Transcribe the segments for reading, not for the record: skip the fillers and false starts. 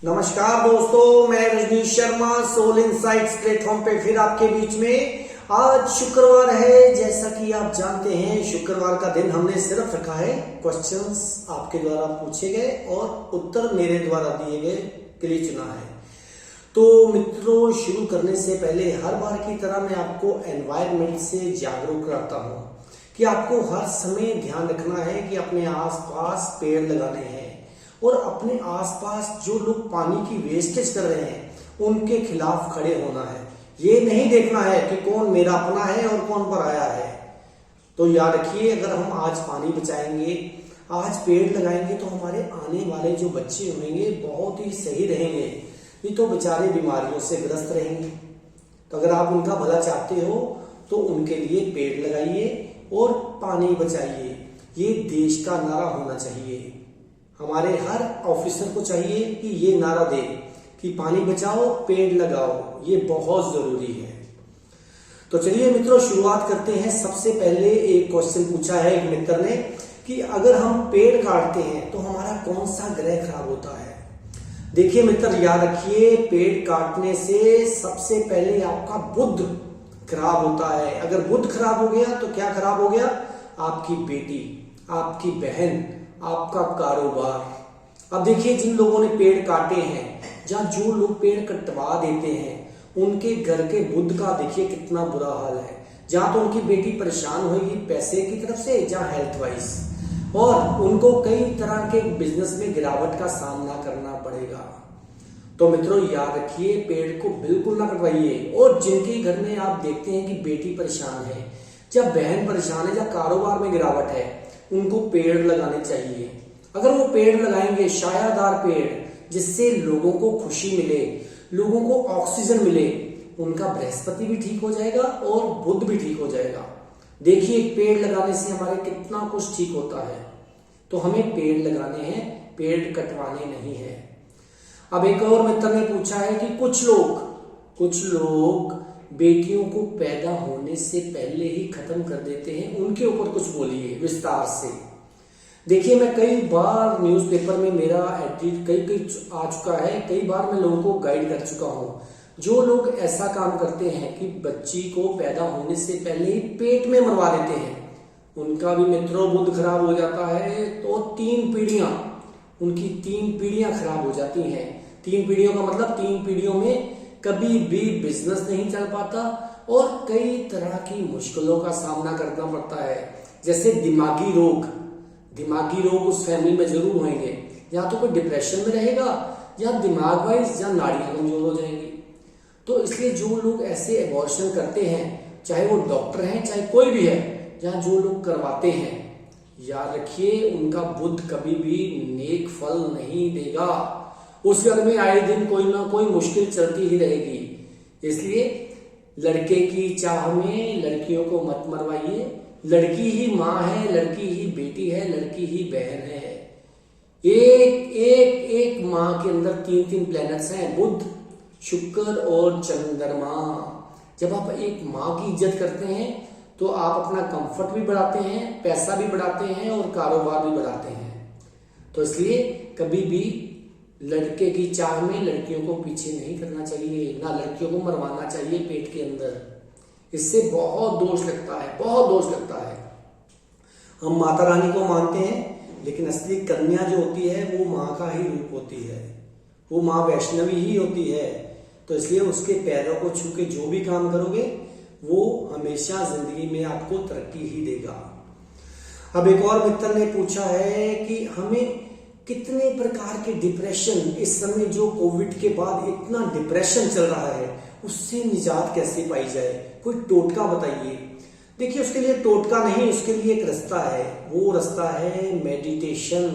नमस्कार दोस्तों, मैं Rajneesh Sharma soul insights platform पे फिर आपके बीच में। आज शुक्रवार है, जैसा कि आप जानते हैं शुक्रवार का दिन हमने सिर्फ रखा है क्वेश्चंस आपके द्वारा पूछे गए और उत्तर मेरे द्वारा दिए गए के लिए चुना है। तो मित्रों, शुरू करने से पहले हर बार की तरह मैं आपको एनवायरनमेंट से जागरूक कराता हूँ कि आपको हर समय ध्यान रखना है कि अपने आसपास पेड़ लगाने हैं और अपने आसपास जो लोग पानी की वेस्टेज कर रहे हैं उनके खिलाफ खड़े होना है। ये नहीं देखना है कि कौन मेरा अपना है और कौन पर आया है। तो याद रखिए, अगर हम आज पानी बचाएंगे, आज पेड़ लगाएंगे तो हमारे आने वाले जो बच्चे होंगे बहुत ही सही रहेंगे, नहीं तो बेचारे बीमारियों से ग्रस्त रहेंगे। तो अगर आप उनका भला चाहते हो तो उनके लिए पेड़ लगाइए और पानी बचाइए। ये देश का नारा होना चाहिए। हमारे हर ऑफिसर को चाहिए कि ये नारा दे कि पानी बचाओ, पेड़ लगाओ। ये बहुत जरूरी है। तो चलिए मित्रों, शुरुआत करते हैं। सबसे पहले एक क्वेश्चन पूछा है एक मित्र ने कि अगर हम पेड़ काटते हैं तो हमारा कौन सा ग्रह खराब होता है। देखिए मित्र, याद रखिए, पेड़ काटने से सबसे पहले आपका बुध खराब होता है। अगर बुध खराब हो गया तो क्या खराब हो गया? आपकी बेटी, आपकी बहन, आपका कारोबार। अब देखिए, जिन लोगों ने पेड़ काटे हैं या जो लोग पेड़ कटवा देते हैं उनके घर के बुध का देखिए कितना बुरा हाल है। जहां तो उनकी बेटी परेशान होगी पैसे की तरफ से, जहां हेल्थ वाइज, और उनको कई तरह के बिजनेस में गिरावट का सामना करना पड़ेगा। तो मित्रों, याद रखिए, पेड़ को बिल्कुल ना कटवाइए। और जिनके घर में आप देखते हैं कि बेटी परेशान है या बहन परेशान है या कारोबार में गिरावट है, उनको पेड़ लगाने चाहिए। अगर वो पेड़ लगाएंगे, छायादार पेड़, जिससे लोगों को खुशी मिले, लोगों को ऑक्सीजन मिले, उनका बृहस्पति भी ठीक हो जाएगा और बुध भी ठीक हो जाएगा। देखिए, एक पेड़ लगाने से हमारे कितना कुछ ठीक होता है। तो हमें पेड़ लगाने हैं, पेड़ कटवाने नहीं है। अब एक और मित्र ने पूछा है कि कुछ लोग बेटियों को पैदा होने से पहले ही खत्म कर देते हैं, उनके ऊपर कुछ बोलिए विस्तार से। देखिए, मैं कई बार न्यूज़पेपर में मेरा एडिट कई आ चुका है, कई बार मैं लोगों को गाइड कर चुका हूं। जो लोग ऐसा काम करते हैं कि बच्ची को पैदा होने से पहले ही पेट में मरवा देते हैं, उनका भी मित्रों बुध खराब हो जाता है। तो 3 पीढ़ियां, उनकी 3 पीढ़ियां खराब हो जाती हैं। 3 पीढ़ियों का मतलब 3 पीढ़ियों में कभी भी बिजनेस नहीं चल पाता और कई तरह की मुश्किलों का सामना करना पड़ता है। जैसे दिमागी रोग उस फैमिली में जरूर होंगे। या तो कोई डिप्रेशन में रहेगा या दिमाग वाइज या नाड़ियां कमजोर हो जाएंगी। तो इसलिए जो लोग ऐसे एबॉर्शन करते हैं, चाहे वो डॉक्टर हैं चाहे कोई भी है, या जो लोग करवाते हैं, याद रखिए, उनका बुध कभी भी नेक फल नहीं देगा। उस घर में आए दिन कोई ना कोई मुश्किल चलती ही रहेगी। इसलिए लड़के की चाह में लड़कियों को मत मरवाइए। लड़की ही माँ है, लड़की ही बेटी है, लड़की ही बहन है। एक माँ के अंदर 3 प्लैनेट्स हैं, बुध, शुक्र और चंद्रमा। जब आप एक माँ की इज्जत करते हैं तो आप अपना कंफर्ट भी बढ़ाते हैं, पैसा भी बढ़ाते हैं और कारोबार भी बढ़ाते हैं। तो इसलिए कभी भी लड़के की चाह में लड़कियों को पीछे नहीं करना चाहिए, ना लड़कियों को मरवाना चाहिए पेट के अंदर। इससे बहुत दोष लगता है। हम माता रानी को मानते हैं, लेकिन असली कन्या जो होती है वो माँ का ही रूप होती है, वो माँ वैष्णवी ही होती है। तो इसलिए उसके पैरों को छू के जो भी काम करोगे वो हमेशा जिंदगी में आपको तरक्की ही देगा। अब एक और मित्र ने पूछा है कि हमें कितने प्रकार के डिप्रेशन, इस समय जो कोविड के बाद इतना डिप्रेशन चल रहा है, उससे निजात कैसे पाई जाए, कोई टोटका बताइए। देखिए, उसके लिए टोटका नहीं, उसके लिए एक रास्ता है। वो रास्ता है मेडिटेशन।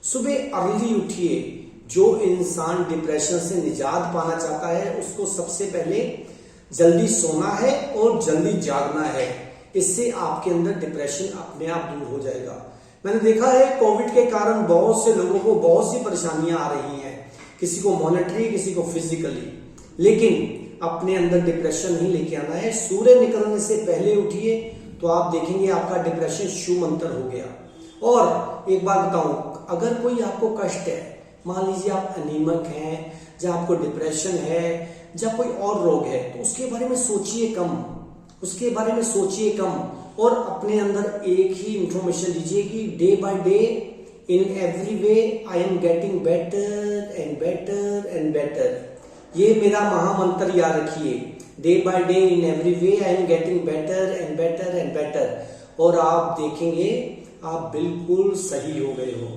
सुबह अर्ली उठिए। जो इंसान डिप्रेशन से निजात पाना चाहता है उसको सबसे पहले जल्दी सोना है और जल्दी जागना है। इससे आपके अंदर डिप्रेशन अपने आप दूर हो जाएगा। मैंने देखा है कोविड के कारण बहुत से लोगों को बहुत सी परेशानियां आ रही हैं, किसी को मॉनेटरी, किसी को फिजिकली, लेकिन अपने अंदर डिप्रेशन नहीं लेके आना है। सूर्य निकलने से पहले उठिए तो आप देखेंगे आपका डिप्रेशन छूमंतर हो गया। और एक बात बताऊं, अगर कोई आपको कष्ट है मान लीजिए आप अनीमिक हैं, या आपको डिप्रेशन है, या कोई और रोग है, तो उसके बारे में सोचिए कम, उसके बारे में सोचिए कम, और अपने अंदर एक ही इंफॉर्मेशन दीजिए कि day by day in every way I am getting better and better and better. ये मेरा महामंत्र याद रखिए, day by day in every way I am getting better and better and better, और आप देखेंगे आप बिल्कुल सही हो गए हो।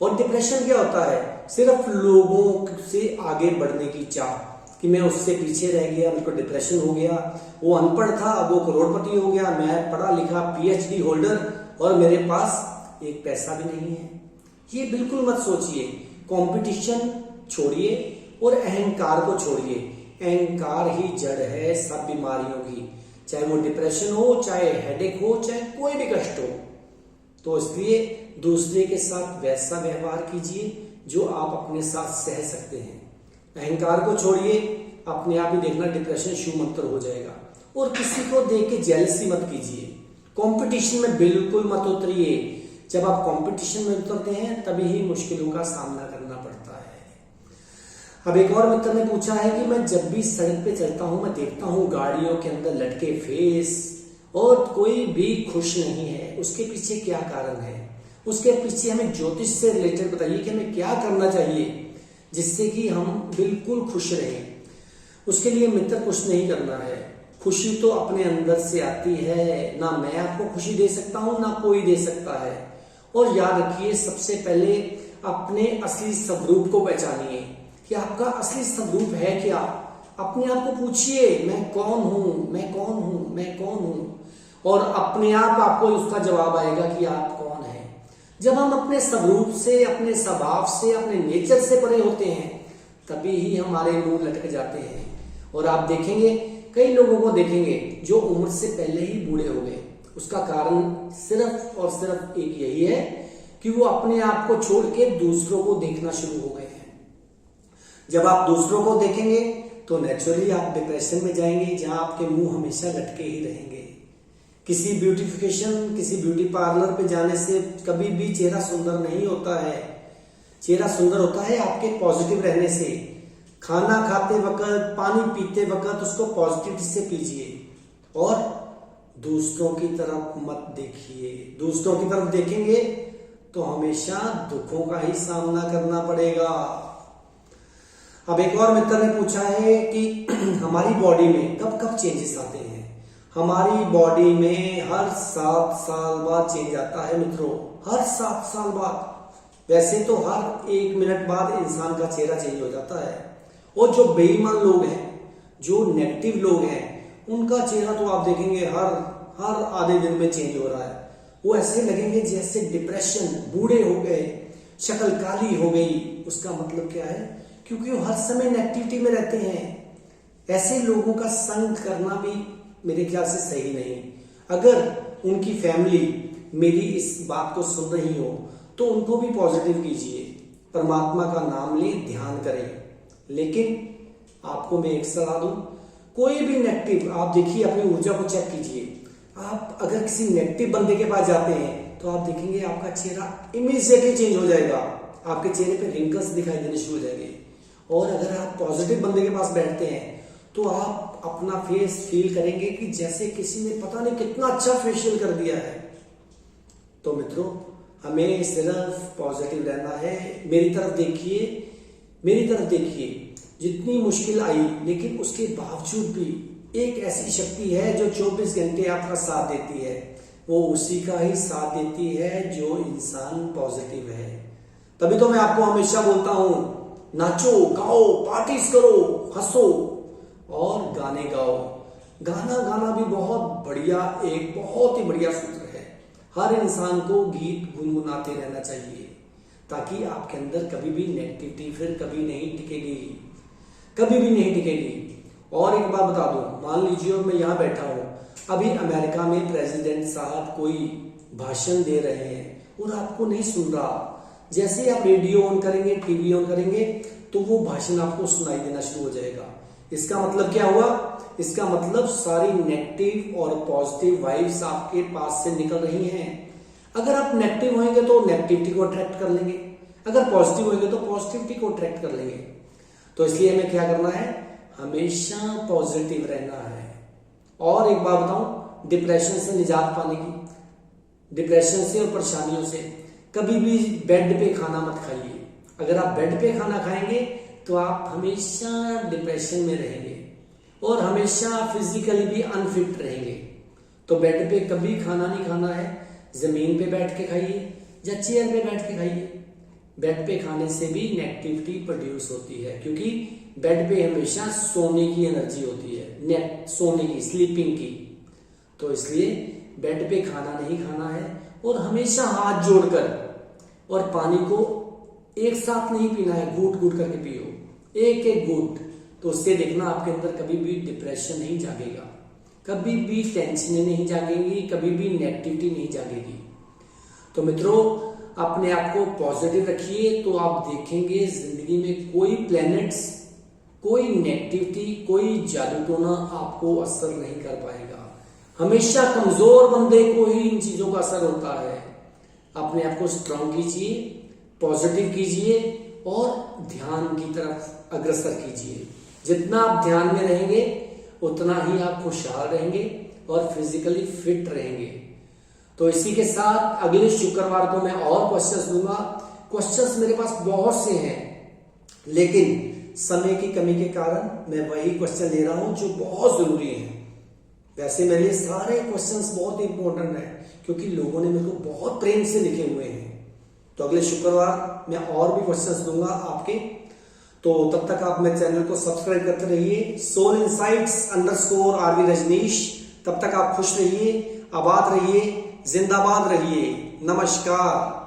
और डिप्रेशन क्या होता है? सिर्फ लोगों से आगे बढ़ने की चाह, कि मैं उससे पीछे रह गया, मेरे को डिप्रेशन हो गया, वो अनपढ़ था वो करोड़पति हो गया, मैं पढ़ा लिखा पीएचडी होल्डर और मेरे पास एक पैसा भी नहीं है। ये बिल्कुल मत सोचिए। कंपटीशन छोड़िए और अहंकार को छोड़िए। अहंकार ही जड़ है सब बीमारियों की, चाहे वो डिप्रेशन हो, चाहे हेडेक हो, चाहे कोई भी कष्ट हो। तो इसलिए दूसरे के साथ वैसा व्यवहार कीजिए जो आप अपने साथ सह सकते हैं। अहंकार को छोड़िए, अपने आप ही देखना डिप्रेशन शू मंत्र हो जाएगा। और किसी को देख के जेलसी मत कीजिए। कंपटीशन में बिल्कुल मत उतरिए। जब आप कंपटीशन में उतरते हैं तभी ही मुश्किलों का सामना करना पड़ता है। अब एक और मित्र ने पूछा है कि मैं जब भी सड़क पे चलता हूं, मैं देखता हूं गाड़ियों के अंदर लटके फेस और कोई भी खुश नहीं है, उसके पीछे क्या कारण है? उसके पीछे हमें ज्योतिष से रिलेटेड बताइए कि हमें क्या करना चाहिए जिससे कि हम बिल्कुल खुश रहें। उसके लिए मित्र कुछ नहीं करना है, खुशी तो अपने अंदर से आती है। ना मैं आपको खुशी दे सकता हूं, ना कोई दे सकता है। और याद रखिए, सबसे पहले अपने असली स्वरूप को पहचानिए कि आपका असली स्वरूप है क्या। अपने आप को पूछिए, मैं कौन हूं, मैं कौन हूं, मैं कौन हूं, और अपने आप आपको उसका जवाब आएगा कि आप कौन है। जब हम अपने स्वरूप से, अपने स्वभाव से, अपने नेचर से परे होते हैं तभी ही हमारे मुंह लटक जाते हैं। और आप देखेंगे, कई लोगों को देखेंगे जो उम्र से पहले ही बूढ़े हो गए। उसका कारण सिर्फ और सिर्फ एक यही है कि वो अपने आप को छोड़ के दूसरों को देखना शुरू हो गए हैं। जब आप दूसरों को देखेंगे तो नेचुरली आप डिप्रेशन में जाएंगे, जहां आपके मुंह हमेशा लटके ही रहेंगे। किसी ब्यूटिफिकेशन, किसी ब्यूटी पार्लर पे जाने से कभी भी चेहरा सुंदर नहीं होता है। चेहरा सुंदर होता है आपके पॉजिटिव रहने से। खाना खाते वक्त, पानी पीते वक्त उसको पॉजिटिव से पीजिए और दूसरों की तरफ मत देखिए। दूसरों की तरफ देखेंगे तो हमेशा दुखों का ही सामना करना पड़ेगा। अब एक और मित्र ने पूछा है कि हमारी बॉडी में कब कब चेंजेस आते हैं। हमारी बॉडी में हर 7 साल बाद चेंज आता है मित्रों, हर 7 साल बाद। वैसे तो हर 1 मिनट बाद इंसान का चेहरा चेंज हो जाता है। और जो बेईमान लोग हैं, जो नेगेटिव लोग हैं, उनका चेहरा तो आप देखेंगे हर आधे दिन में चेंज हो रहा है। वो ऐसे लगेंगे जैसे डिप्रेशन, बूढ़े हो गए, शक्ल काली हो गई। उसका मतलब क्या है? क्योंकि वो हर समय नेगेटिविटी में रहते हैं। ऐसे लोगों का संग करना भी मेरे ख्याल से सही नहीं। अगर उनकी फैमिली मेरी इस बात को सुन रही हो तो उनको भी पॉजिटिव कीजिए, परमात्मा का नाम लें, ध्यान करें। लेकिन आपको मैं एक सलाह दूं, कोई भी नेगेटिव, आप देखिए अपनी ऊर्जा को चेक कीजिए। आप अगर किसी नेगेटिव बंदे के पास जाते हैं तो आप देखेंगे आपका चेहरा इमीडिएटली चेंज हो जाएगा। आपके चेहरे पे रिंकल्स दिखाई देने शुरू हो जाएंगे। और अगर आप पॉजिटिव बंदे के पास बैठते हैं तो आप अपना फेस फील करेंगे कि जैसे किसी ने पता नहीं कितना अच्छा फेशियल कर दिया है। तो मित्रों, हमें सिर्फ पॉजिटिव रहना है। मेरी तरफ देखिए, मेरी तरफ देखिए। जितनी मुश्किल आई, लेकिन उसके बावजूद भी एक ऐसी शक्ति है जो 24 घंटे आपका साथ देती है। वो उसी का ही साथ देती है जो इंसान पॉजिटिव है। तभी तो मैं आपको हमेशा बोलता हूं, नाचो, गाओ, पार्टीज करो, हंसो और गाने गाओ। गाना गाना भी बहुत ही बढ़िया सूत्र है। हर इंसान को गीत गुनगुनाते रहना चाहिए ताकि आपके अंदर कभी भी नेगेटिविटी फिर कभी नहीं टिकेगी, कभी भी नहीं टिकेगी। और एक बात बता दूं, मान लीजिए मैं यहाँ बैठा हूं, अभी अमेरिका में प्रेसिडेंट साहब कोई भाषण दे रहे हैं और आपको नहीं सुन रहा। जैसे ही आप रेडियो ऑन करेंगे, टीवी ऑन करेंगे तो वो भाषण आपको सुनाई देना शुरू हो जाएगा। इसका मतलब क्या हुआ? इसका मतलब सारी नेगेटिव और पॉजिटिव वाइब्स आपके पास से निकल रही हैं। अगर आप नेगेटिव होंगे तो नेगेटिविटी को अट्रैक्ट कर लेंगे। अगर पॉजिटिव होंगे तो पॉजिटिविटी को अट्रैक्ट कर लेंगे। तो इसलिए हमें क्या करना है, हमेशा पॉजिटिव रहना है। और एक बात बताऊं, डिप्रेशन से निजात पाने की, डिप्रेशन से और परेशानियों से कभी भी बेड पे खाना मत खाइए। अगर आप बेड पे खाना खाएंगे तो आप हमेशा डिप्रेशन में रहेंगे और हमेशा फिजिकली भी अनफिट रहेंगे। तो बेड पे कभी खाना नहीं खाना है, जमीन पे बैठ के खाइए या चेयर पे बैठ के खाइए। बेड पे खाने से भी नेगेटिविटी प्रोड्यूस होती है, क्योंकि बेड पे हमेशा सोने की एनर्जी होती है, सोने की, स्लीपिंग की। तो इसलिए बेड पे खाना नहीं खाना है और हमेशा हाथ जोड़कर, और पानी को एक साथ नहीं पीना है, घूट घूट करके पियो, एक एक घूट। तो उससे देखना आपके अंदर कभी भी डिप्रेशन नहीं जागेगा, कभी भी टेंशन नहीं जागेंगी, कभी भी नेगेटिविटी नहीं जागेगी। तो मित्रों, अपने आप को पॉजिटिव रखिए तो आप देखेंगे जिंदगी में कोई प्लैनेट्स, कोई नेगेटिविटी, कोई जादू टोना आपको असर नहीं कर पाएगा। हमेशा कमजोर बंदे को ही इन चीजों का असर होता है। अपने आप को स्ट्रांग कीजिए, पॉजिटिव कीजिए और ध्यान की तरफ अग्रसर कीजिए। जितना आप ध्यान में रहेंगे उतना ही आप खुशहाल रहेंगे और फिजिकली फिट रहेंगे। तो इसी के साथ अगले शुक्रवार को मैं और क्वेश्चंस दूंगा। क्वेश्चंस मेरे पास बहुत से हैं, लेकिन समय की कमी के कारण मैं वही क्वेश्चन ले रहा हूं जो बहुत जरूरी है। वैसे मेरे लिए सारे क्वेश्चंस बहुत इंपॉर्टेंट हैं, क्योंकि लोगों ने मेरे को बहुत प्रेम से लिखे हुए हैं। तो अगले शुक्रवार मैं और भी क्वेश्चंस दूंगा आपके। तो तब तक आप मेरे चैनल को सब्सक्राइब करते रहिए, सोल इनसाइट्स _RV रजनीश। तब तक आप खुश रहिए, आबाद रहिए, जिंदाबाद रहिए। नमस्कार।